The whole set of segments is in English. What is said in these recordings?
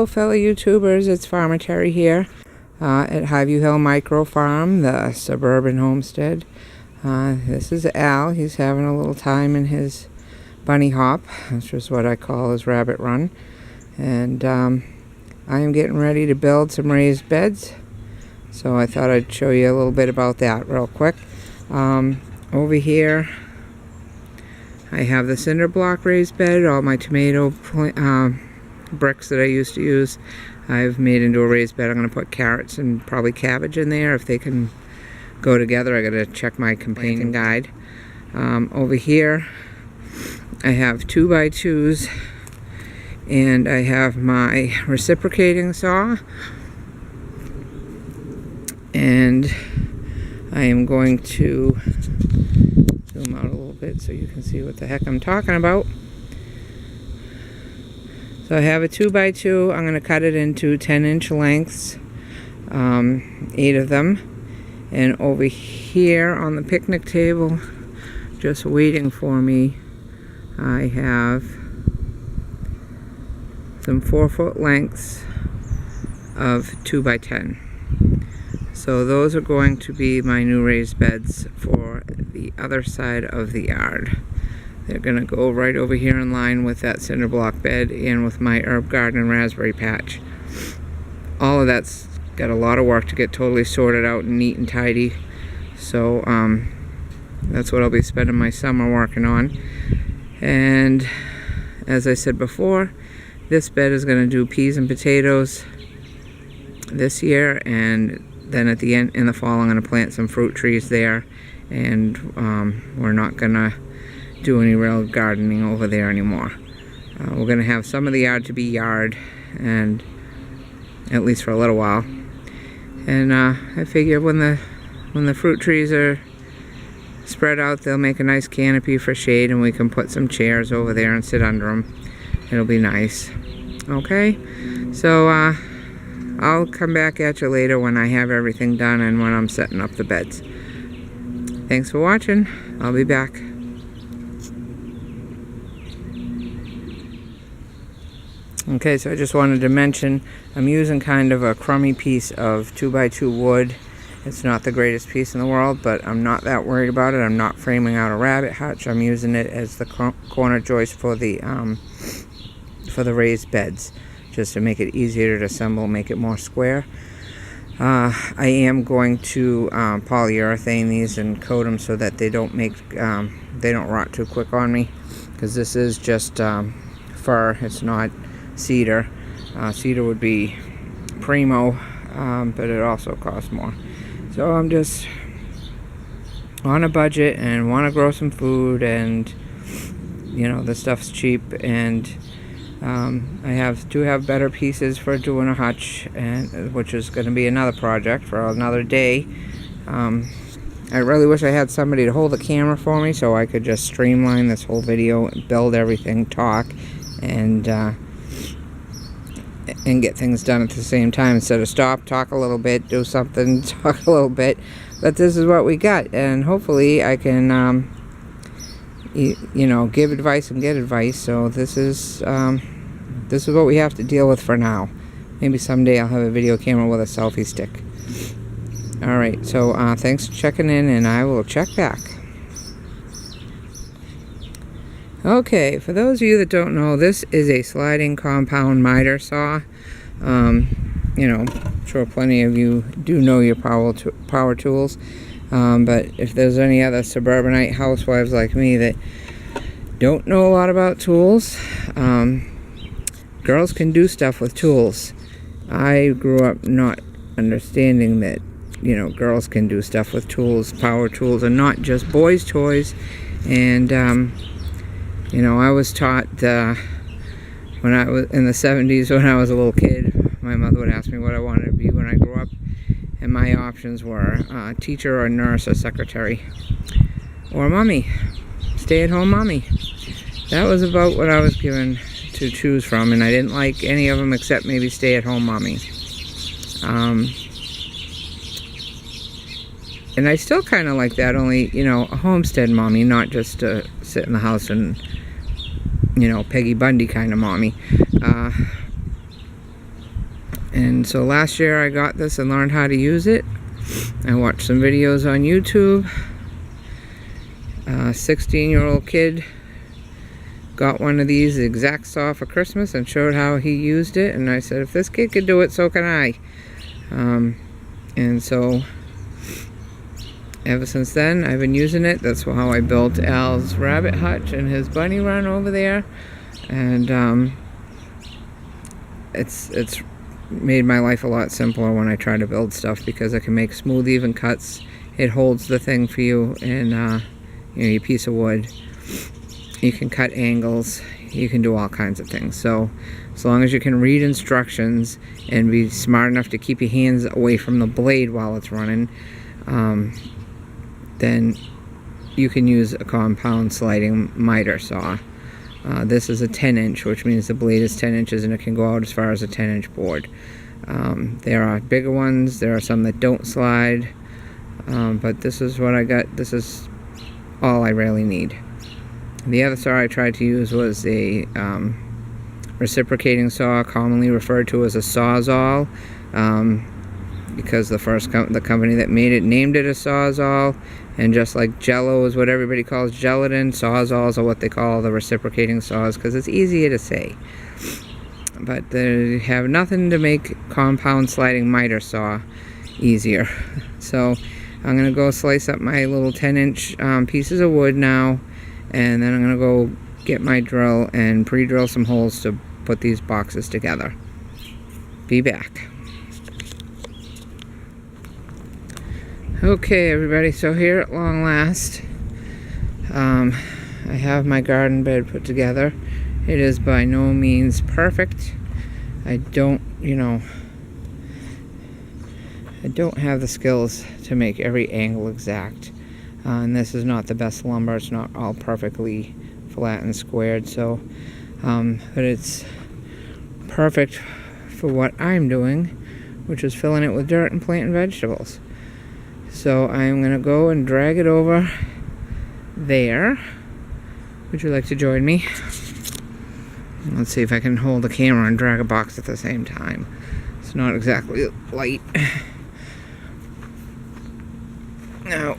Hello fellow YouTubers, it's Farmer Terry here at Highview Hill Micro Farm, the suburban homestead. This is Al. He's having a little time in his bunny hop. That's just what I call his rabbit run. And I am getting ready to build some raised beds. So I thought I'd show you a little bit about that real quick. Over here I have the cinder block raised bed. All my tomato bricks that I used to use I've made into a raised bed. I'm going to put carrots and probably cabbage in there if they can go together. I got to check my companion guide. Over here I have 2x2s and I have my reciprocating saw, and I am going to zoom out a little bit so you can see what the heck I'm talking about. So I have a 2x2. I'm going to cut it into 10-inch lengths, 8 of them. And over here on the picnic table, just waiting for me, I have some 4-foot lengths of 2x10. So those are going to be my new raised beds for the other side of the yard. They're going to go right over here in line with that cinder block bed and with my herb garden and raspberry patch. All of that's got a lot of work to get totally sorted out and neat and tidy. So that's what I'll be spending my summer working on. And as I said before, this bed is going to do peas and potatoes this year, and then at the end in the fall I'm going to plant some fruit trees there, and we're not going to do any real gardening over there anymore. We're going to have some of the yard to be yard, and at least for a little while. And I figure when the fruit trees are spread out, they'll make a nice canopy for shade, and we can put some chairs over there and sit under them. It'll be nice. Okay, so I'll come back at you later when I have everything done and when I'm setting up the beds. Thanks for watching. I'll be back. Okay, so I just wanted to mention I'm using kind of a crummy piece of 2x2 wood. It's not the greatest piece in the world, but I'm not that worried about it. I'm not framing out a rabbit hutch. I'm using it as the corner joist for the raised beds, just to make it easier to assemble, make it more square. I am going to polyurethane these and coat them so that they don't rot too quick on me, because this is just fir. It's not cedar. Cedar would be primo, but it also costs more. So I'm just on a budget and want to grow some food, and you know, the stuff's cheap, and I do have better pieces for doing a hutch, and which is going to be another project for another day. I really wish I had somebody to hold the camera for me so I could just streamline this whole video and build everything, talk, and get things done at the same time, instead of stop, talk a little bit, do something, talk a little bit. But this is what we got, and hopefully I can you know, give advice and get advice. So this is what we have to deal with for now. Maybe someday I'll have a video camera with a selfie stick. Alright, so thanks for checking in, and I will check back. Okay, for those of you that don't know, this is a sliding compound miter saw. You know, I'm sure plenty of you do know your power tools. But if there's any other suburbanite housewives like me that don't know a lot about tools, girls can do stuff with tools. I grew up not understanding that, you know, girls can do stuff with tools. Power tools are not just boys' toys. And you know, I was taught when I was in the 70s, when I was a little kid, my mother would ask me what I wanted to be when I grew up, and my options were teacher or nurse or secretary or mommy, stay-at-home mommy. That was about what I was given to choose from, and I didn't like any of them except maybe stay-at-home mommy. And I still kind of like that, only, you know, a homestead mommy, not just to sit in the house and, you know, Peggy Bundy kind of mommy. And so last year I got this and learned how to use it. I watched some videos on YouTube. A 16-year-old kid got one of these exact saw for Christmas and showed how he used it, and I said, if this kid could do it, so can I. And so ever since then I've been using it. That's how I built Al's rabbit hutch and his bunny run over there, and it's made my life a lot simpler when I try to build stuff, because I can make smooth, even cuts. It holds the thing for you, and you know, your piece of wood. You can cut angles. You can do all kinds of things. So as long as you can read instructions and be smart enough to keep your hands away from the blade while it's running, then you can use a compound sliding miter saw. This is a 10-inch, which means the blade is 10 inches and it can go out as far as a 10-inch board. There are bigger ones. There are some that don't slide. But this is what I got. This is all I really need. The other saw I tried to use was a reciprocating saw, commonly referred to as a Sawzall, because the company that made it named it a Sawzall. And just like Jello is what everybody calls gelatin, Sawzalls are what they call the reciprocating saws, because it's easier to say. But they have nothing to make compound sliding miter saw easier. So I'm going to go slice up my little 10-inch pieces of wood now, and then I'm going to go get my drill and pre-drill some holes to put these boxes together. Be back. Okay, everybody, so here at long last, I have my garden bed put together. It is by no means perfect. I don't have the skills to make every angle exact. And this is not the best lumber. It's not all perfectly flat and squared. So, but it's perfect for what I'm doing, which is filling it with dirt and planting vegetables. So I'm going to go and drag it over there. Would you like to join me? Let's see if I can hold the camera and drag a box at the same time. It's not exactly light. Now,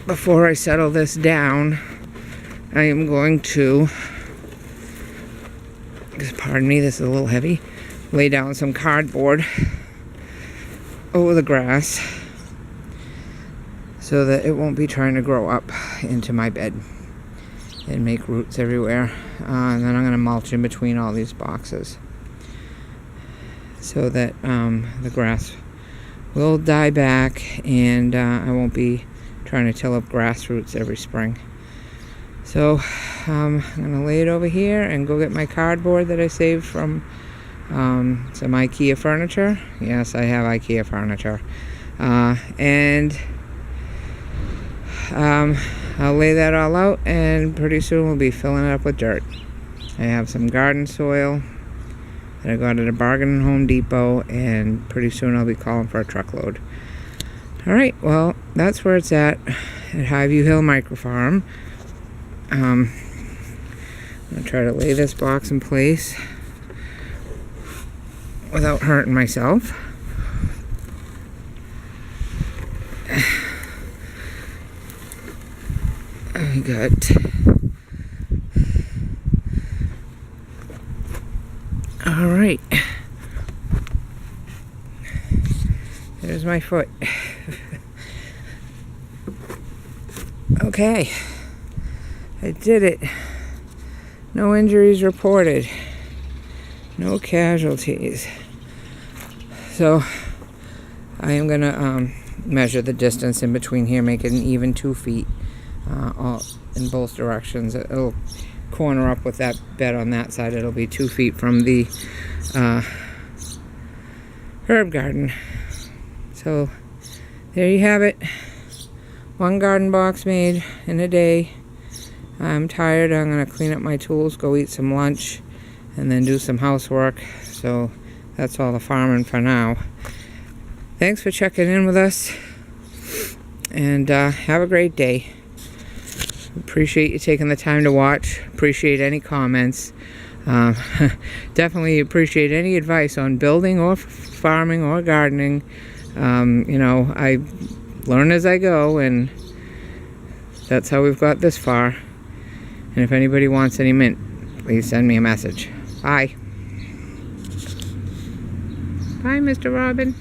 before I settle this down, I am going to, pardon me, this is a little heavy, lay down some cardboard over the grass so that it won't be trying to grow up into my bed and make roots everywhere. And then I'm going to mulch in between all these boxes so that the grass will die back, and I won't be trying to till up grass roots every spring. So I'm going to lay it over here and go get my cardboard that I saved from some IKEA furniture. Yes, I have IKEA furniture. And I'll lay that all out, and pretty soon we'll be filling it up with dirt. I have some garden soil that I got at a bargain in Home Depot, and pretty soon I'll be calling for a truckload. Alright, well, that's where it's at Highview Hill Micro Farm. I'm going to try to lay this box in place without hurting myself. We got all right. There's my foot. Okay, I did it. No injuries reported. No casualties. So I am gonna measure the distance in between here, make it an even 2 feet. All in both directions. It'll corner up with that bed on that side. It'll be 2 feet from the herb garden. So there you have it. One garden box made in a day. I'm tired. I'm going to clean up my tools, go eat some lunch, and then do some housework. So that's all the farming for now. Thanks for checking in with us, and have a great day. Appreciate you taking the time to watch. Appreciate any comments. Definitely appreciate any advice on building or farming or gardening. You know, I learn as I go, and that's how we've got this far. And if anybody wants any mint, please send me a message. Bye. Bye, Mr. Robin.